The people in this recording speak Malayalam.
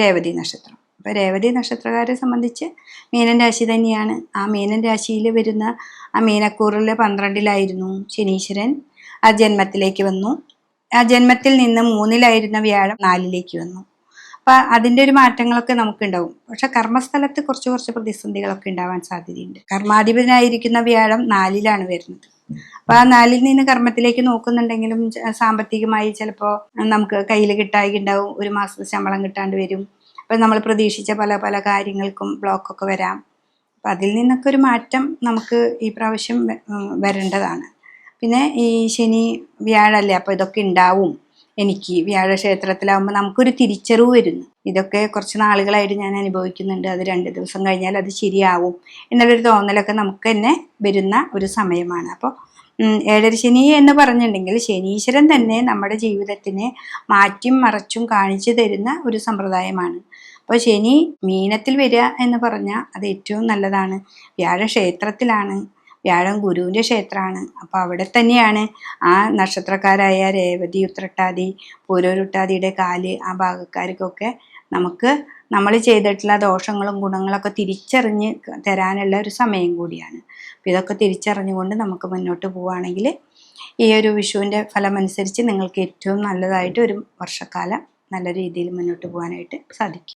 രേവതി നക്ഷത്രം. അപ്പോൾ രേവതി നക്ഷത്രക്കാരെ സംബന്ധിച്ച് മീനൻ രാശി തന്നെയാണ്. ആ മീനൻ രാശിയിൽ വരുന്ന ആ മീനക്കൂറിൽ 12-ലായിരുന്നു ശനീശ്വരൻ ആ ജന്മത്തിലേക്ക് വന്നു. ആ ജന്മത്തിൽ നിന്ന് 3-ലായിരുന്ന വ്യാഴം 4-ലേക്ക് വന്നു. അപ്പം അതിൻ്റെ ഒരു മാറ്റങ്ങളൊക്കെ നമുക്കുണ്ടാവും. പക്ഷെ കർമ്മസ്ഥലത്ത് കുറച്ച് പ്രതിസന്ധികളൊക്കെ ഉണ്ടാവാൻ സാധ്യതയുണ്ട്. കർമാധിപനായിരിക്കുന്ന വ്യാഴം 4-ലാണ് വരുന്നത്. അപ്പൊ ആ 4-ൽ നിന്ന് കർമ്മത്തിലേക്ക് നോക്കുന്നുണ്ടെങ്കിലും സാമ്പത്തികമായി ചിലപ്പോൾ നമുക്ക് കയ്യിൽ കിട്ടായി ഉണ്ടാവും. ഒരു മാസത്തെ ശമ്പളം കിട്ടാണ്ട് വരും. അപ്പം നമ്മൾ പ്രതീക്ഷിച്ച പല കാര്യങ്ങൾക്കും ബ്ലോക്കൊക്കെ വരാം. അപ്പം അതിൽ നിന്നൊക്കെ ഒരു മാറ്റം നമുക്ക് ഈ പ്രാവശ്യം വരേണ്ടതാണ്. പിന്നെ ഈ ശനി വ്യാഴല്ലേ, അപ്പോൾ ഇതൊക്കെ ഉണ്ടാവും. എനിക്ക് വ്യാഴക്ഷേത്രത്തിലാവുമ്പോൾ നമുക്കൊരു തിരിച്ചറിവ് വരുന്നു. ഇതൊക്കെ കുറച്ച് നാളുകളായിട്ട് ഞാൻ അനുഭവിക്കുന്നുണ്ട്, അത് 2 ദിവസം കഴിഞ്ഞാൽ അത് ശരിയാവും എന്നുള്ളൊരു തോന്നലൊക്കെ നമുക്ക് തന്നെ വരുന്ന ഒരു സമയമാണ്. അപ്പോൾ 7-ര ശനി എന്ന് പറഞ്ഞിട്ടുണ്ടെങ്കിൽ ശനീശ്വരൻ തന്നെ നമ്മുടെ ജീവിതത്തിനെ മാറ്റിയും മറച്ചും കാണിച്ചു തരുന്ന ഒരു സമ്പ്രദായമാണ്. അപ്പോൾ ശനി മീനത്തിൽ വരിക എന്ന് പറഞ്ഞാൽ അത് ഏറ്റവും നല്ലതാണ്. വ്യാഴക്ഷേത്രത്തിലാണ്, വ്യാഴം ഗുരുവിൻ്റെ ക്ഷേത്രമാണ്. അപ്പോൾ അവിടെ തന്നെയാണ് ആ നക്ഷത്രക്കാരായ രേവതി, ഉത്രട്ടാതി, പൂരോരുട്ടാതിയുടെ കാല് ആ ഭാഗക്കാർക്കൊക്കെ നമുക്ക് നമ്മൾ ചെയ്തിട്ടുള്ള ദോഷങ്ങളും ഗുണങ്ങളൊക്കെ തിരിച്ചറിഞ്ഞ് തരാനുള്ള ഒരു സമയം കൂടിയാണ്. അപ്പോൾ ഇതൊക്കെ തിരിച്ചറിഞ്ഞുകൊണ്ട് നമുക്ക് മുന്നോട്ട് പോവുകയാണെങ്കിൽ ഈ ഒരു വിഷുവിൻ്റെ ഫലമനുസരിച്ച് നിങ്ങൾക്ക് ഏറ്റവും നല്ലതായിട്ട് ഒരു വർഷക്കാലം നല്ല രീതിയിൽ മുന്നോട്ട് പോകാനായിട്ട് സാധിക്കും.